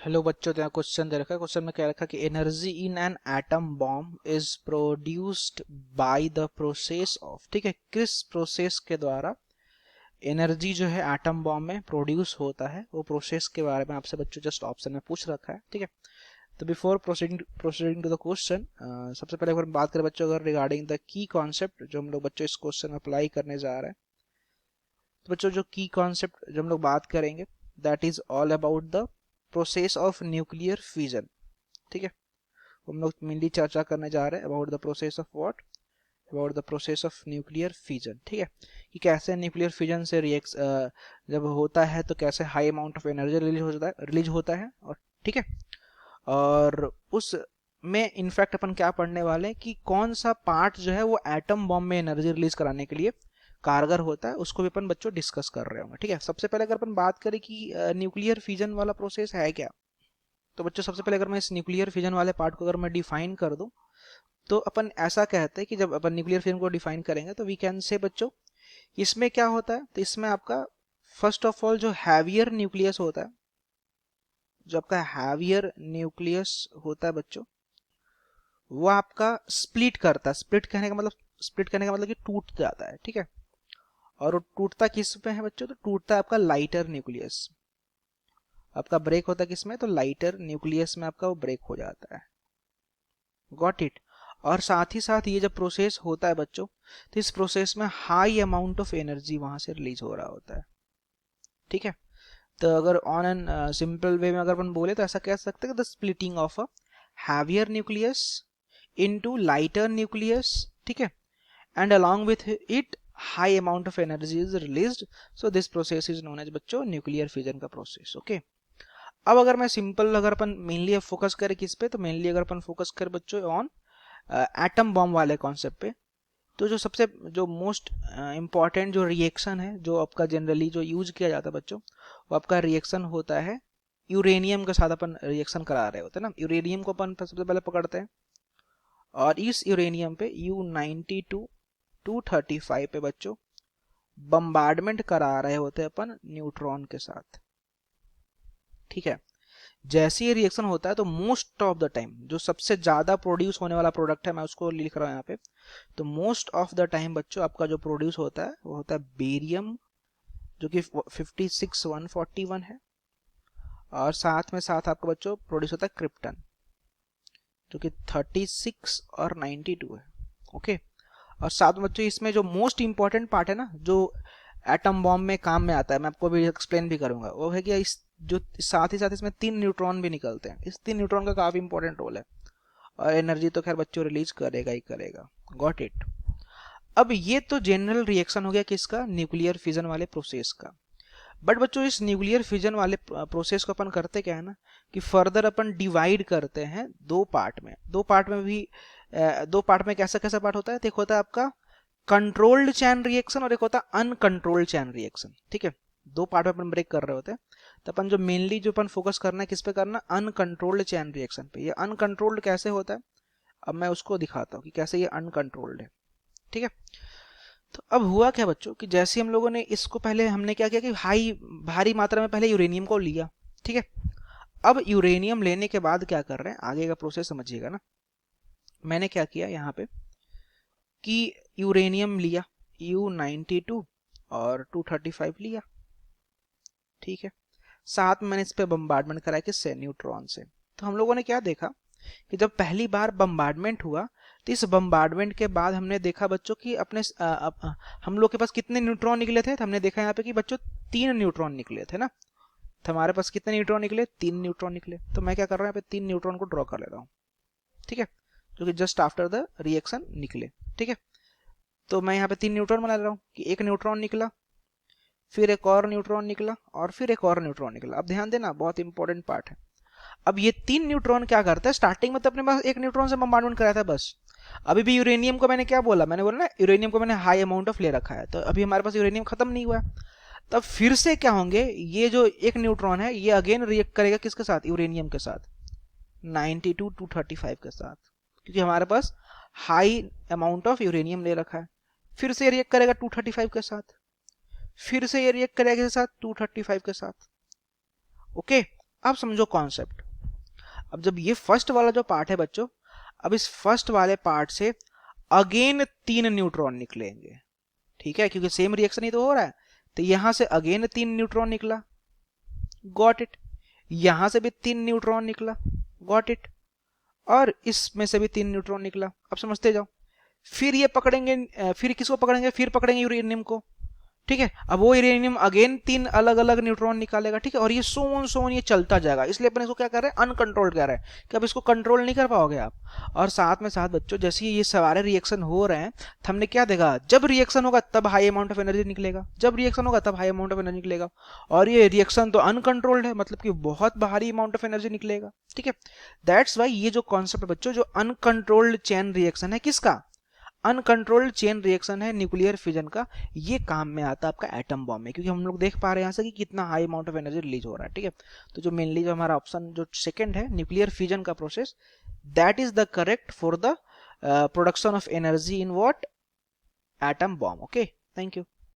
Hello बच्चों, तो यहाँ क्वेश्चन दे रखा है। क्वेश्चन में क्या रखा कि energy in an atom bomb is produced by the process of, ठीक है, किस प्रोसेस के द्वारा एनर्जी जो है एटम बॉम्ब में प्रोड्यूस होता है, वो प्रोसेस के बारे में आपसे बच्चों जस्ट ऑप्शन में पूछ रखा है। ठीक है, तो before proceeding to the question, सबसे पहले अगर हम बात करें बच्चों अगर रिगार्डिंग द की कॉन्सेप्ट जो हम लोग बच्चों इस क्वेश्चन में अप्लाई करने जा रहे हैं, तो बच्चों जो की कॉन्सेप्ट जो हम लोग बात करेंगे that is all about the process of nuclear fusion. ठीक है, हम लोग मेनली चर्चा करने जा रहे हैं about the process of what, about the process of nuclear fusion. ठीक है, कि कैसे न्यूक्लियर फ्यूजन से रिएक्ट जब होता है तो कैसे high amount of energy release होता है। और ठीक है, और उस में इनफैक्ट अपन क्या पढ़ने वाले हैं कि कौन सा पार्ट जो है वो एटम बॉम्ब में एनर्जी रिलीज कराने के लिए कारगर होता है, उसको भी अपन बच्चों डिस्कस कर रहे होंगे। ठीक है, सबसे पहले अगर अपन बात करें कि न्यूक्लियर फ्यूजन वाला प्रोसेस है क्या, तो बच्चों सबसे पहले अगर मैं इस न्यूक्लियर फ्यूजन वाले पार्ट को अगर मैं डिफाइन कर दूं, तो अपन ऐसा कहते हैं कि जब अपन न्यूक्लियर फ्यूजन को डिफाइन करेंगे तो वी कैन से बच्चों इसमें क्या होता है, तो इसमें आपका फर्स्ट ऑफ ऑल जो हैवियर न्यूक्लियस होता है, जो आपका हैवियर न्यूक्लियस होता है बच्चों, वो आपका स्प्लिट करता है। स्प्लिट करने का मतलब कि टूट जाता है। ठीक है, और वो टूटता किस में है बच्चों, तो टूटता है आपका लाइटर न्यूक्लियस। आपका ब्रेक होता है किसमें, तो लाइटर न्यूक्लियस में आपका वो ब्रेक हो जाता है। Got it. और साथ ही साथ ये जब प्रोसेस होता है बच्चों, तो इस प्रोसेस में हाई अमाउंट ऑफ एनर्जी वहां से रिलीज हो रहा होता है। ठीक है, तो अगर ऑन एन सिंपल वे में अगर अपन बोले तो ऐसा कह सकते हैं कि the splitting of a heavier nucleus into lighter nucleus. ठीक है, and along with it high amount of energy is released, so this process is known as बच्चों न्यूक्लियर फ्यूजन का प्रोसेस। ओके, अब अगर मैं सिंपल अगर अपन मेनली फोकस करें किस पे, तो मेनली अगर अपन फोकस करें बच्चों ऑन एटम बॉम्ब वाले कॉन्सेप्ट पे, तो जो सबसे जो मोस्ट इंपॉर्टेंट जो रिएक्शन है जो आपका जनरली जो यूज किया जाता है बच्चों, वो आपका रिएक्शन होता है यूरेनियम के साथ। अपन रिएक्शन करा रहे होते हैं ना, यूरेनियम को अपन सबसे पहले पकड़ते हैं, और इस यूरेनियम पे U92 235 पे बच्चों बम्बार्डमेंट करा रहे होते हैं अपन न्यूट्रॉन के साथ। ठीक है, जैसे ये रिएक्शन होता है तो मोस्ट ऑफ द टाइम जो सबसे ज्यादा प्रोड्यूस होने वाला प्रोडक्ट है, मैं उसको लिख रहा हूं यहाँ पे, तो मोस्ट ऑफ द टाइम बच्चों आपका जो प्रोड्यूस होता है वो होता है बेरियम, जो कि 56141 है, और साथ में साथ आपका बच्चों प्रोड्यूस होता है क्रिप्टन, जो कि 36 और 92 है। ओके, और साथ में बच्चों इसमें जो मोस्ट इंपॉर्टेंट पार्ट है ना, जो एटम बॉम्ब में काम में आता है, मैं आपको भी एक्सप्लेन भी करूंगा, वो है कि इस जो साथ ही साथ इसमें 3 न्यूट्रॉन भी निकलते हैं। इस 3 न्यूट्रॉन का काफी इंपॉर्टेंट रोल है, और एनर्जी तो खैर बच्चों रिलीज करेगा ही करेगा। Got it. अब ये तो जनरल रिएक्शन हो गया किसका, न्यूक्लियर फ्यूजन वाले प्रोसेस का। बट बच्चों इस न्यूक्लियर फ्यूजन वाले प्रोसेस को अपन करते क्या है ना, कि फर्दर अपन डिवाइड करते हैं दो पार्ट में। दो पार्ट में कैसा कैसा पार्ट होता है, एक होता है आपका कंट्रोल्ड चैन रिएक्शन और एक होता है अनकंट्रोल्ड चैन रिएक्शन। ठीक है, दो पार्ट में अपन ब्रेक कर रहे होते हैं, तो अपन जो मेनली जो अपन फोकस करना है किस पे करना, अनकंट्रोल्ड चैन रिएक्शन पे। ये अनकंट्रोल्ड कैसे होता है, अब मैं उसको दिखाता हूँ कि कैसे ये अनकंट्रोल्ड है। ठीक है, तो अब हुआ क्या बच्चों कि जैसे हम लोगों ने इसको पहले हमने क्या किया कि भारी मात्रा में पहले यूरेनियम को लिया। ठीक है, अब यूरेनियम लेने के बाद क्या कर रहे हैं, आगे का प्रोसेस समझिएगा ना। मैंने क्या किया यहाँ पे कि यूरेनियम लिया U92 और 235 लिया। ठीक है, साथ में मैंने इस पे बम्बार्डमेंट कराया किससे, न्यूट्रॉन से। तो हम लोगों ने क्या देखा कि जब पहली बार बम्बार्डमेंट हुआ, तो इस बम्बार्डमेंट के बाद हमने देखा बच्चों कि हम लोग के पास कितने न्यूट्रॉन निकले थे, तो हमने देखा यहाँ पे कि बच्चों 3 न्यूट्रॉन निकले थे ना। तो हमारे पास कितने न्यूट्रॉन निकले, 3 न्यूट्रॉन निकले। तो मैं क्या कर रहा हूँ यहाँ पे 3 न्यूट्रॉन को ड्रॉ कर ले रहा हूँ। ठीक है, जो कि जस्ट आफ्टर द रिएक्शन निकले। ठीक है, तो मैं यहाँ पे 3 न्यूट्रॉन बना रहा हूँ कि एक न्यूट्रॉन निकला, फिर एक और न्यूट्रॉन निकला, और फिर एक और न्यूट्रॉन निकला। अब ध्यान देना, बहुत इंपॉर्टेंट पार्ट है। अब ये 3 न्यूट्रॉन क्या करता है, स्टार्टिंग में तो अपने पास एक न्यूट्रॉन से बम्बार्डमेंट कराया था बस। अभी भी यूरेनियम को मैंने क्या बोला, मैंने बोला ना यूरेनियम को मैंने हाई अमाउंट ऑफ ले रखा है, तो अभी हमारे पास यूरेनियम खत्म नहीं हुआ है। तब फिर से क्या होंगे, ये जो एक न्यूट्रॉन है ये अगेन रिएक्ट करेगा किसके साथ, यूरेनियम के साथ, 92 235 के साथ, क्योंकि हमारे पास हाई अमाउंट ऑफ यूरेनियम ले रखा है। फिर से रिएक्ट करेगा 235 के साथ, फिर से ये रिएक्ट करेगा किसके साथ, 235 के साथ। ओके, अब समझो कॉन्सेप्ट। अब जब ये फर्स्ट वाला जो पार्ट है बच्चों, अब इस फर्स्ट वाले पार्ट से अगेन 3 न्यूट्रॉन निकलेंगे, ठीक है, क्योंकि सेम रिएक्शन ही तो हो रहा है। तो यहां से अगेन 3 न्यूट्रॉन निकला, गॉट इट। यहां से भी 3 न्यूट्रॉन निकला, गॉट इट। और इसमें से भी 3 न्यूट्रॉन निकला। अब समझते जाओ। फिर ये पकड़ेंगे, फिर किसको पकड़ेंगे, फिर पकड़ेंगे यूरेनियम को, ठीक है। अब वो यूरेनियम अगेन 3 अलग अलग न्यूट्रॉन निकालेगा, ठीक है। और ये सोन ये चलता जाएगा। इसलिए अपन इसको क्या कर रहे हैं, अनकंट्रोल्ड कह रहे हैं कि अब इसको कंट्रोल नहीं कर पाओगे आप। और साथ में साथ बच्चों, जैसे ये सारे रिएक्शन हो रहे हैं, तो हमने क्या देखा, जब रिएक्शन होगा तब हाई अमाउंट ऑफ एनर्जी निकलेगा, जब रिएक्शन होगा तब हाई अमाउंट ऑफ एनर्जी निकलेगा। और ये रिएक्शन तो अनकंट्रोल्ड है, मतलब कि बहुत भारी अमाउंट ऑफ एनर्जी निकलेगा, ठीक है। दैट्स वाई ये जो कॉन्सेप्ट बच्चों, जो अनकंट्रोल्ड चेन रिएक्शन है, किसका, अनकंट्रोल्ड चेन रिएक्शन है न्यूक्लियर फिजन का, ये काम में आता है आपका एटम बॉम्ब में। क्योंकि हम लोग देख पा रहे हैं यहाँ से कि कितना high amount of energy release हो रहा है, ठीक है। तो जो मेनली जो हमारा ऑप्शन जो सेकंड है, न्यूक्लियर फिजन का process, that is the correct for the production of energy in what, atom bomb. Okay, thank you.